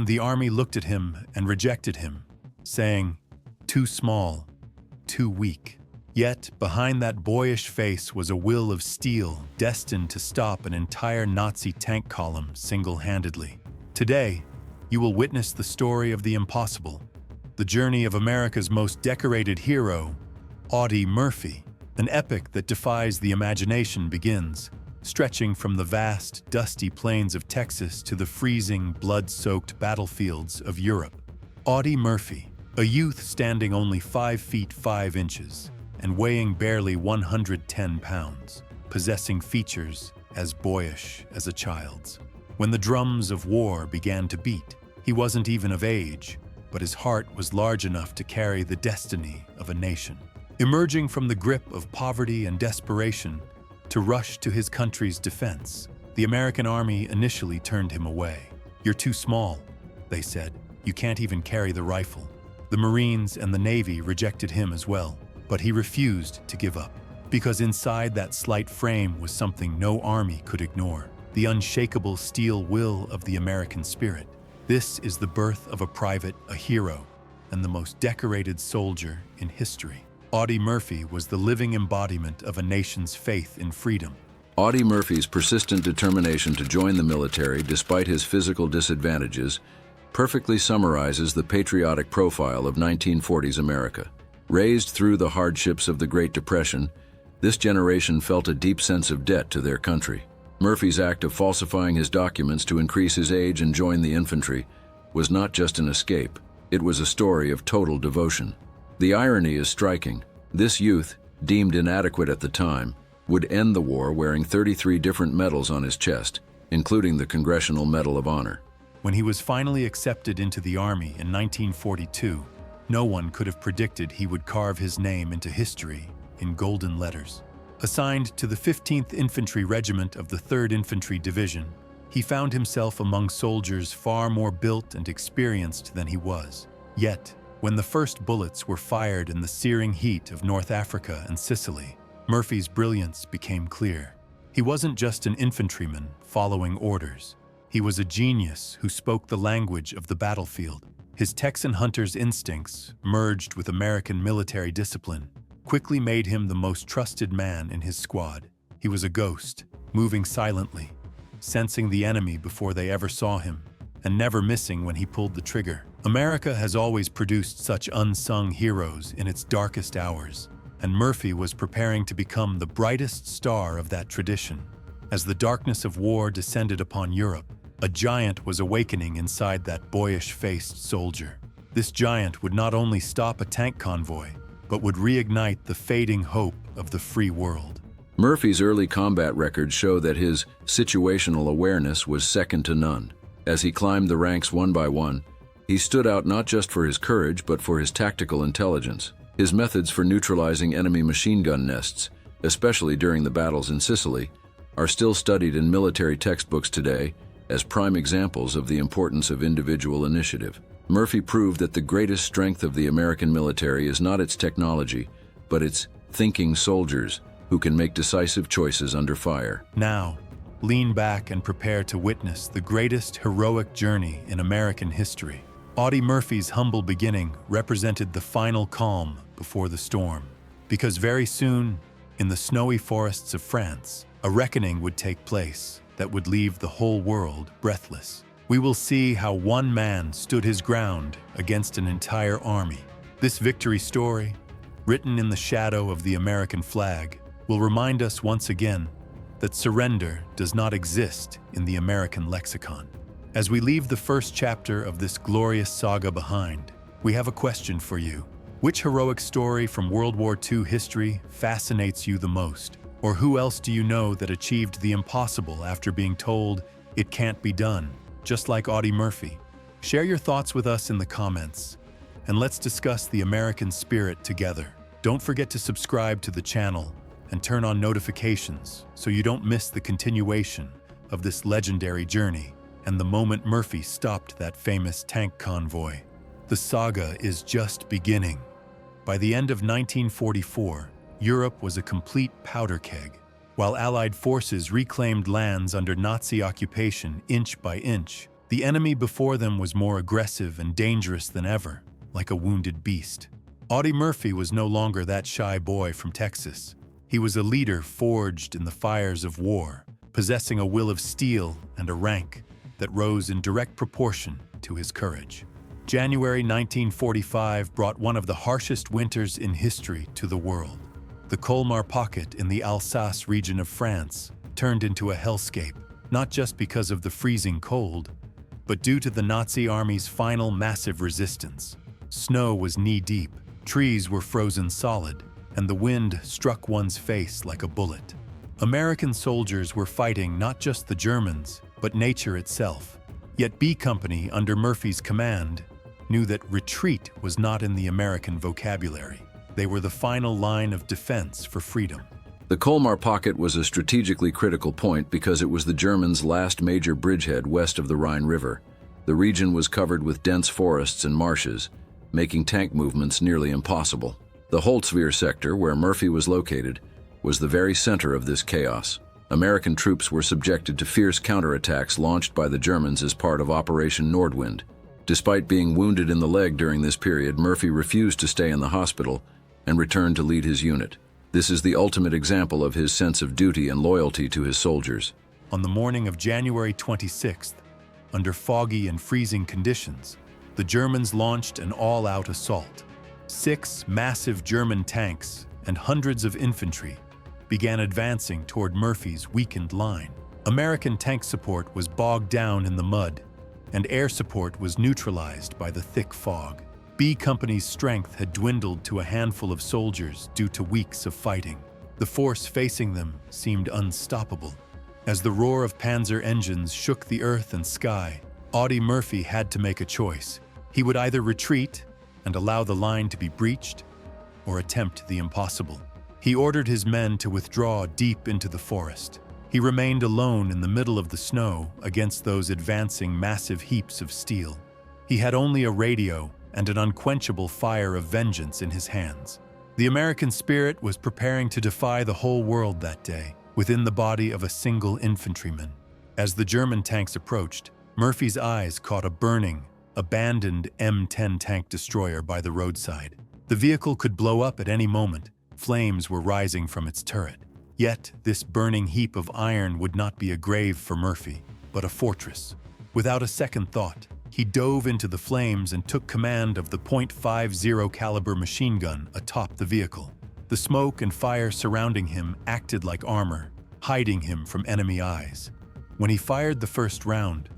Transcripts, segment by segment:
The army looked at him and rejected him, saying, "Too small, too weak." Yet, behind that boyish face was a will of steel destined to stop an entire Nazi tank column single-handedly. Today, you will witness the story of the impossible, the journey of America's most decorated hero, Audie Murphy. An epic that defies the imagination begins, stretching from the vast, dusty plains of Texas to the freezing, blood-soaked battlefields of Europe. Audie Murphy, a youth standing only 5 feet 5 inches and weighing barely 110 pounds, possessing features as boyish as a child's. When the drums of war began to beat, he wasn't even of age, but his heart was large enough to carry the destiny of a nation. Emerging from the grip of poverty and desperation to rush to his country's defense, the American army initially turned him away. "You're too small," they said. "You can't even carry the rifle." The Marines and the Navy rejected him as well, but he refused to give up, because inside that slight frame was something no army could ignore: the unshakable steel will of the American spirit. This is the birth of a private, a hero, and the most decorated soldier in history. Audie Murphy was the living embodiment of a nation's faith in freedom. Audie Murphy's persistent determination to join the military despite his physical disadvantages perfectly summarizes the patriotic profile of 1940s America. Raised through the hardships of the Great Depression, this generation felt a deep sense of debt to their country. Murphy's act of falsifying his documents to increase his age and join the infantry was not just an escape, it was a story of total devotion. The irony is striking. This youth, deemed inadequate at the time, would end the war wearing 33 different medals on his chest, including the Congressional Medal of Honor. When he was finally accepted into the Army in 1942, no one could have predicted he would carve his name into history in golden letters. Assigned to the 15th Infantry Regiment of the 3rd Infantry Division, he found himself among soldiers far more built and experienced than he was. Yet, when the first bullets were fired in the searing heat of North Africa and Sicily, Murphy's brilliance became clear. He wasn't just an infantryman following orders. He was a genius who spoke the language of the battlefield. His Texan hunter's instincts, merged with American military discipline, quickly made him the most trusted man in his squad. He was a ghost, moving silently, sensing the enemy before they ever saw him, and never missing when he pulled the trigger. America has always produced such unsung heroes in its darkest hours, and Murphy was preparing to become the brightest star of that tradition. As the darkness of war descended upon Europe, a giant was awakening inside that boyish-faced soldier. This giant would not only stop a tank convoy, but would reignite the fading hope of the free world. Murphy's early combat records show that his situational awareness was second to none. As he climbed the ranks one by one, he stood out not just for his courage, but for his tactical intelligence. His methods for neutralizing enemy machine gun nests, especially during the battles in Sicily, are still studied in military textbooks today as prime examples of the importance of individual initiative. Murphy proved that the greatest strength of the American military is not its technology, but its thinking soldiers who can make decisive choices under fire. Now, lean back and prepare to witness the greatest heroic journey in American history. Audie Murphy's humble beginning represented the final calm before the storm, because very soon, in the snowy forests of France, a reckoning would take place that would leave the whole world breathless. We will see how one man stood his ground against an entire army. This victory story, written in the shadow of the American flag, will remind us once again that surrender does not exist in the American lexicon. As we leave the first chapter of this glorious saga behind, we have a question for you. Which heroic story from World War II history fascinates you the most? Or who else do you know that achieved the impossible after being told it can't be done, just like Audie Murphy? Share your thoughts with us in the comments, and let's discuss the American spirit together. Don't forget to subscribe to the channel and turn on notifications so you don't miss the continuation of this legendary journey and the moment Murphy stopped that famous tank convoy. The saga is just beginning. By the end of 1944, Europe was a complete powder keg. While Allied forces reclaimed lands under Nazi occupation inch by inch, The enemy before them was more aggressive and dangerous than ever, like a wounded beast. Audie Murphy was no longer that shy boy from Texas. He was a leader forged in the fires of war, possessing a will of steel and a rank that rose in direct proportion to his courage. January 1945 brought one of the harshest winters in history to the world. The Colmar Pocket in the Alsace region of France turned into a hellscape, not just because of the freezing cold, but due to the Nazi army's final massive resistance. Snow was knee-deep, trees were frozen solid, and the wind struck one's face like a bullet. American soldiers were fighting not just the Germans, but nature itself. Yet B Company, under Murphy's command, knew that retreat was not in the American vocabulary. They were the final line of defense for freedom. The Colmar Pocket was a strategically critical point because it was the Germans' last major bridgehead west of the Rhine River. The region was covered with dense forests and marshes, making tank movements nearly impossible. The Holtzwihr sector, where Murphy was located, was the very center of this chaos. American troops were subjected to fierce counterattacks launched by the Germans as part of Operation Nordwind. Despite being wounded in the leg during this period, Murphy refused to stay in the hospital and returned to lead his unit. This is the ultimate example of his sense of duty and loyalty to his soldiers. On the morning of January 26th, under foggy and freezing conditions, the Germans launched an all-out assault. 6 massive German tanks and hundreds of infantry began advancing toward Murphy's weakened line. American tank support was bogged down in the mud, and air support was neutralized by the thick fog. B Company's strength had dwindled to a handful of soldiers due to weeks of fighting. The force facing them seemed unstoppable. As the roar of Panzer engines shook the earth and sky, Audie Murphy had to make a choice. He would either retreat and allow the line to be breached, or attempt the impossible. He ordered his men to withdraw deep into the forest. He remained alone in the middle of the snow against those advancing massive heaps of steel. He had only a radio and an unquenchable fire of vengeance in his hands. The American spirit was preparing to defy the whole world that day, within the body of a single infantryman. As the German tanks approached, Murphy's eyes caught a burning, abandoned M10 tank destroyer by the roadside. The vehicle could blow up at any moment. Flames were rising from its turret. Yet, this burning heap of iron would not be a grave for Murphy, but a fortress. Without a second thought, he dove into the flames and took command of the .50 caliber machine gun atop the vehicle. The smoke and fire surrounding him acted like armor, hiding him from enemy eyes. When he fired the first round,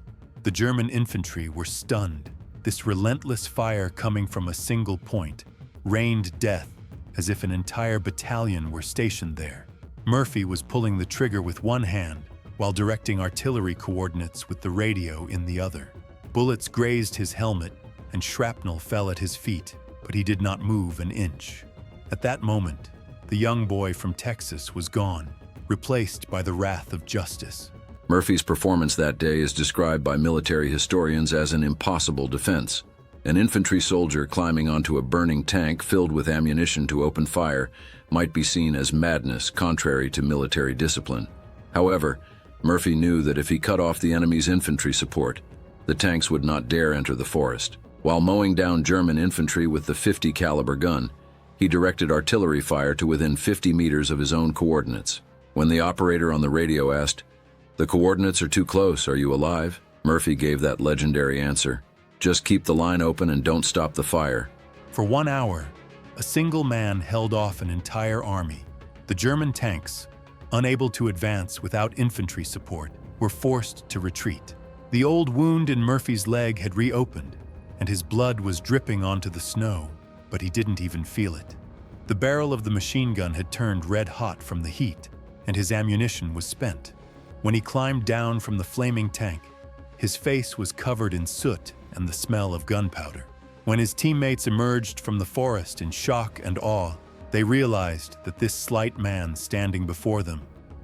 the German infantry were stunned. This relentless fire coming from a single point rained death as if an entire battalion were stationed there. Murphy was pulling the trigger with one hand while directing artillery coordinates with the radio in the other. Bullets grazed his helmet and shrapnel fell at his feet, but he did not move an inch. At that moment, the young boy from Texas was gone, replaced by the wrath of justice. Murphy's performance that day is described by military historians as an impossible defense. An infantry soldier climbing onto a burning tank filled with ammunition to open fire might be seen as madness contrary to military discipline. However, Murphy knew that if he cut off the enemy's infantry support, the tanks would not dare enter the forest. While mowing down German infantry with the .50 caliber gun, he directed artillery fire to within 50 meters of his own coordinates. When the operator on the radio asked, "The coordinates are too close, are you alive?" Murphy gave that legendary answer, "Just keep the line open and don't stop the fire." For 1 hour, a single man held off an entire army. The German tanks, unable to advance without infantry support, were forced to retreat. The old wound in Murphy's leg had reopened, and his blood was dripping onto the snow, but he didn't even feel it. The barrel of the machine gun had turned red hot from the heat, and his ammunition was spent. When he climbed down from the flaming tank, his face was covered in soot and the smell of gunpowder. When his teammates emerged from the forest in shock and awe, they realized that this slight man standing before them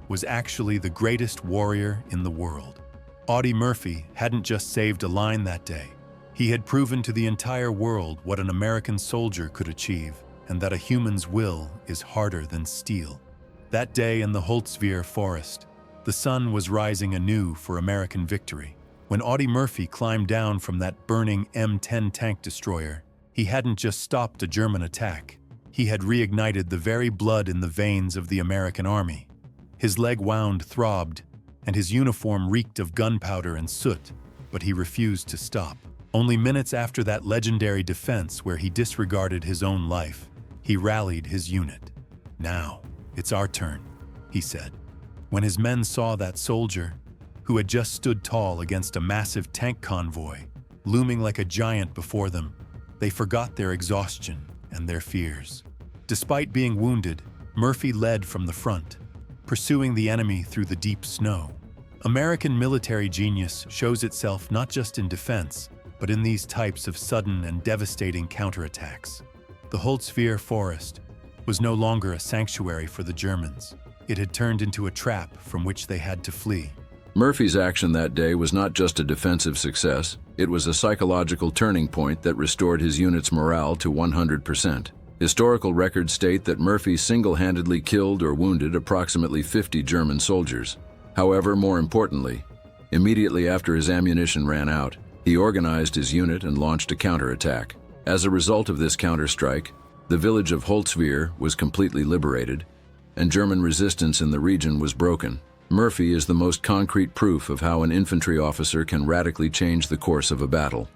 was actually the greatest warrior in the world. Audie Murphy hadn't just saved a line that day. He had proven to the entire world what an American soldier could achieve, and that a human's will is harder than steel. That day in the Holtzwihr Forest, the sun was rising anew for American victory. When Audie Murphy climbed down from that burning M10 tank destroyer, he hadn't just stopped a German attack. He had reignited the very blood in the veins of the American army. His leg wound throbbed, and his uniform reeked of gunpowder and soot, but he refused to stop. Only minutes after that legendary defense where he disregarded his own life, he rallied his unit. "Now, it's our turn," he said. When his men saw that soldier, who had just stood tall against a massive tank convoy, looming like a giant before them, they forgot their exhaustion and their fears. Despite being wounded, Murphy led from the front, pursuing the enemy through the deep snow. American military genius shows itself not just in defense, but in these types of sudden and devastating counterattacks. The Holtzwihr Forest was no longer a sanctuary for the Germans. It had turned into a trap from which they had to flee. Murphy's action that day was not just a defensive success, it was a psychological turning point that restored his unit's morale to 100%. Historical records state that Murphy single-handedly killed or wounded approximately 50 German soldiers. However, more importantly, immediately after his ammunition ran out, he organized his unit and launched a counterattack. As a result of this counterstrike, the village of Holtzwihr was completely liberated, and German resistance in the region was broken. Murphy is the most concrete proof of how an infantry officer can radically change the course of a battle.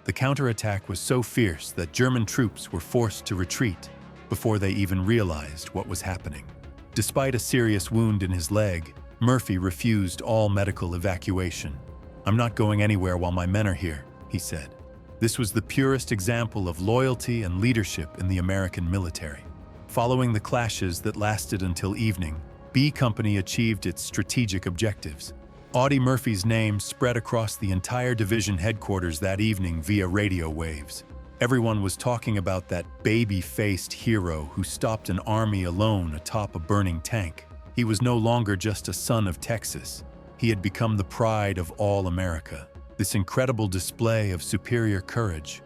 The counterattack was so fierce that German troops were forced to retreat before they even realized what was happening. Despite a serious wound in his leg, Murphy refused all medical evacuation. "I'm not going anywhere while my men are here," he said. This was the purest example of loyalty and leadership in the American military. Following the clashes that lasted until evening, B Company achieved its strategic objectives. Audie Murphy's name spread across the entire division headquarters that evening via radio waves. Everyone was talking about that baby-faced hero who stopped an army alone atop a burning tank. He was no longer just a son of Texas. He had become the pride of all America. This incredible display of superior courage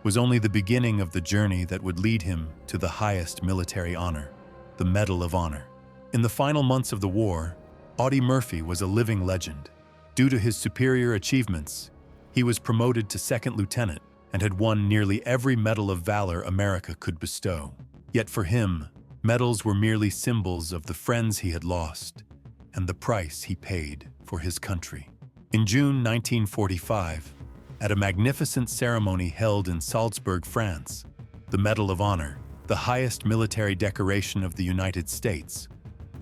was only the beginning of the journey that would lead him to the highest military honor, the Medal of Honor. In the final months of the war, Audie Murphy was a living legend. Due to his superior achievements, he was promoted to second lieutenant and had won nearly every Medal of Valor America could bestow. Yet for him, medals were merely symbols of the friends he had lost and the price he paid for his country. In June 1945, at a magnificent ceremony held in Salzburg, France, the Medal of Honor, the highest military decoration of the United States,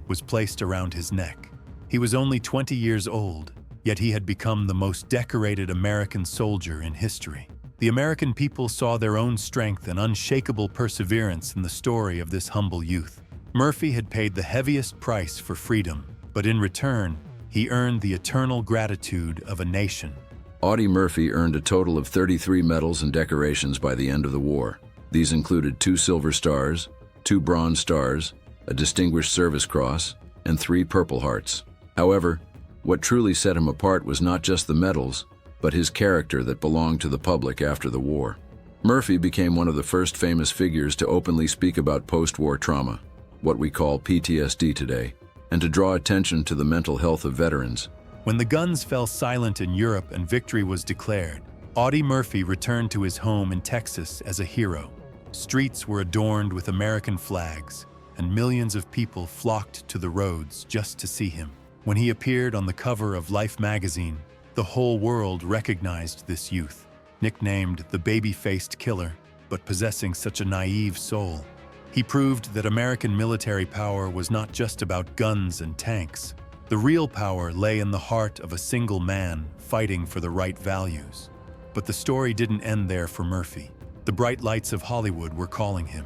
was placed around his neck. He was only 20 years old, yet he had become the most decorated American soldier in history. The American people saw their own strength and unshakable perseverance in the story of this humble youth. Murphy had paid the heaviest price for freedom, but in return, he earned the eternal gratitude of a nation. Audie Murphy earned a total of 33 medals and decorations by the end of the war. These included 2 Silver Stars, 2 Bronze Stars, a Distinguished Service Cross, and 3 Purple Hearts. However, what truly set him apart was not just the medals, but his character that belonged to the public after the war. Murphy became one of the first famous figures to openly speak about post-war trauma, what we call PTSD today, and to draw attention to the mental health of veterans. When the guns fell silent in Europe and victory was declared, Audie Murphy returned to his home in Texas as a hero. Streets were adorned with American flags, and millions of people flocked to the roads just to see him. When he appeared on the cover of Life magazine, the whole world recognized this youth. Nicknamed the baby-faced killer, but possessing such a naive soul, he proved that American military power was not just about guns and tanks. The real power lay in the heart of a single man fighting for the right values. But the story didn't end there for Murphy. The bright lights of Hollywood were calling him.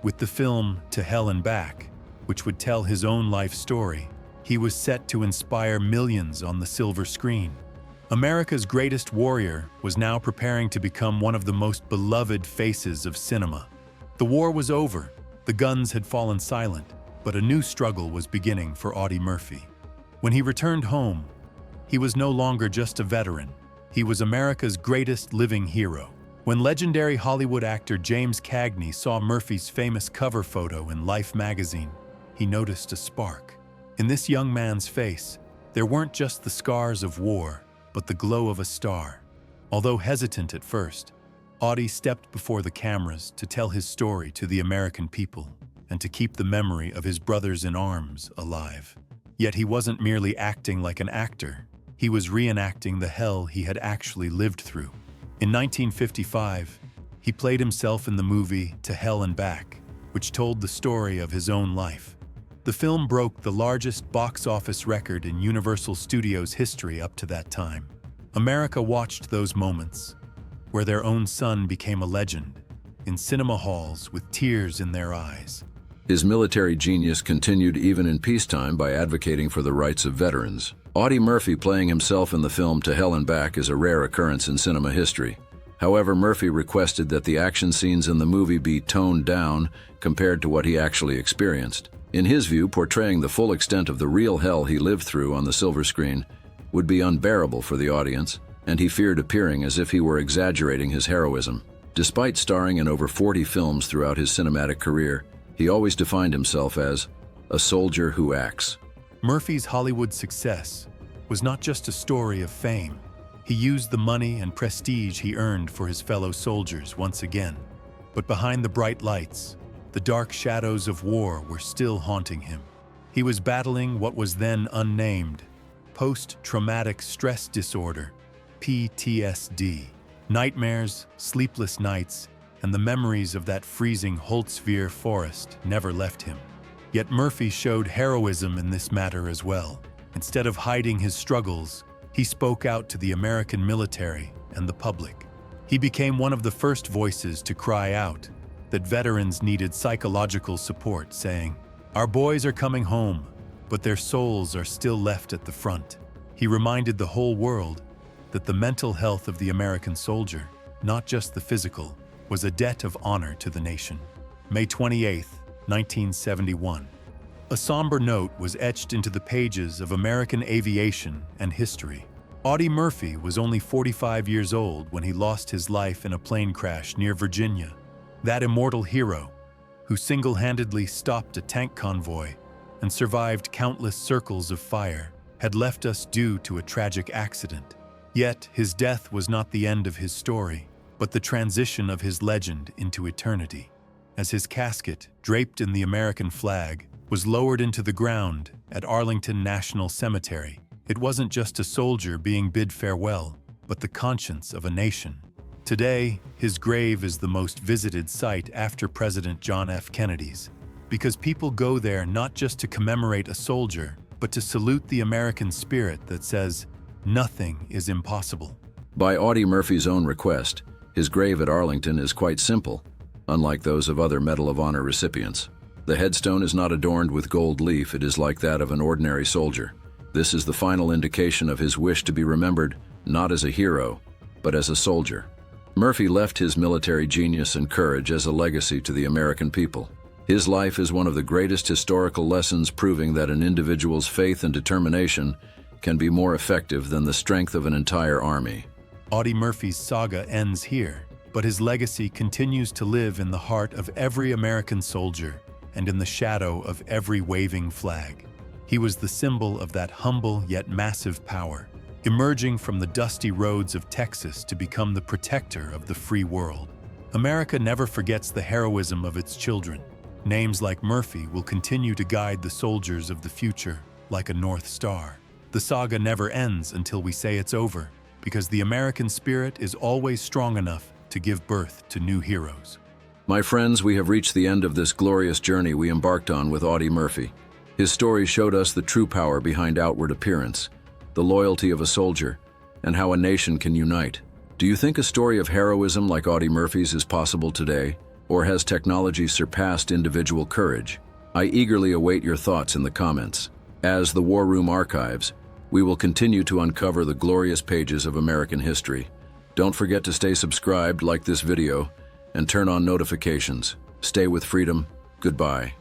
With the film To Hell and Back, which would tell his own life story, he was set to inspire millions on the silver screen. America's greatest warrior was now preparing to become one of the most beloved faces of cinema. The war was over, the guns had fallen silent, but a new struggle was beginning for Audie Murphy. When he returned home, he was no longer just a veteran. He was America's greatest living hero. When legendary Hollywood actor James Cagney saw Murphy's famous cover photo in Life magazine, he noticed a spark. In this young man's face, there weren't just the scars of war, but the glow of a star. Although hesitant at first, Audie stepped before the cameras to tell his story to the American people and to keep the memory of his brothers in arms alive. Yet he wasn't merely acting like an actor. He was reenacting the hell he had actually lived through. In 1955, he played himself in the movie To Hell and Back, which told the story of his own life. The film broke the largest box office record in Universal Studios history up to that time. America watched those moments, where their own son became a legend, in cinema halls with tears in their eyes. His military genius continued even in peacetime by advocating for the rights of veterans. Audie Murphy playing himself in the film To Hell and Back is a rare occurrence in cinema history. However, Murphy requested that the action scenes in the movie be toned down compared to what he actually experienced. In his view, portraying the full extent of the real hell he lived through on the silver screen would be unbearable for the audience, and he feared appearing as if he were exaggerating his heroism. Despite starring in over 40 films throughout his cinematic career, he always defined himself as a soldier who acts. Murphy's Hollywood success was not just a story of fame. He used the money and prestige he earned for his fellow soldiers once again. But behind the bright lights, the dark shadows of war were still haunting him. He was battling what was then unnamed post-traumatic stress disorder, PTSD. Nightmares, sleepless nights, and the memories of that freezing Holtzwihr Forest never left him. Yet Murphy showed heroism in this matter as well. Instead of hiding his struggles, he spoke out to the American military and the public. He became one of the first voices to cry out that veterans needed psychological support, saying, "Our boys are coming home, but their souls are still left at the front." He reminded the whole world that the mental health of the American soldier, not just the physical, was a debt of honor to the nation. May 28, 1971. A somber note was etched into the pages of American aviation and history. Audie Murphy was only 45 years old when he lost his life in a plane crash near Virginia. That immortal hero, who single-handedly stopped a tank convoy and survived countless circles of fire, had left us due to a tragic accident. Yet his death was not the end of his story, but the transition of his legend into eternity. As his casket, draped in the American flag, was lowered into the ground at Arlington National Cemetery, it wasn't just a soldier being bid farewell, but the conscience of a nation. Today, his grave is the most visited site after President John F. Kennedy's, because people go there not just to commemorate a soldier, but to salute the American spirit that says, "Nothing is impossible." By Audie Murphy's own request, his grave at Arlington is quite simple, unlike those of other Medal of Honor recipients. The headstone is not adorned with gold leaf, it is like that of an ordinary soldier. This is the final indication of his wish to be remembered not as a hero, but as a soldier. Murphy left his military genius and courage as a legacy to the American people. His life is one of the greatest historical lessons proving that an individual's faith and determination can be more effective than the strength of an entire army. Audie Murphy's saga ends here, but his legacy continues to live in the heart of every American soldier and in the shadow of every waving flag. He was the symbol of that humble yet massive power, emerging from the dusty roads of Texas to become the protector of the free world. America never forgets the heroism of its children. Names like Murphy will continue to guide the soldiers of the future like a North Star. The saga never ends until we say it's over, because the American spirit is always strong enough to give birth to new heroes. My friends, we have reached the end of this glorious journey we embarked on with Audie Murphy. His story showed us the true power behind outward appearance, the loyalty of a soldier, and how a nation can unite. Do you think a story of heroism like Audie Murphy's is possible today, or has technology surpassed individual courage? I eagerly await your thoughts in the comments. As the War Room archives, we will continue to uncover the glorious pages of American history. Don't forget to stay subscribed, like this video, and turn on notifications. Stay with freedom. Goodbye.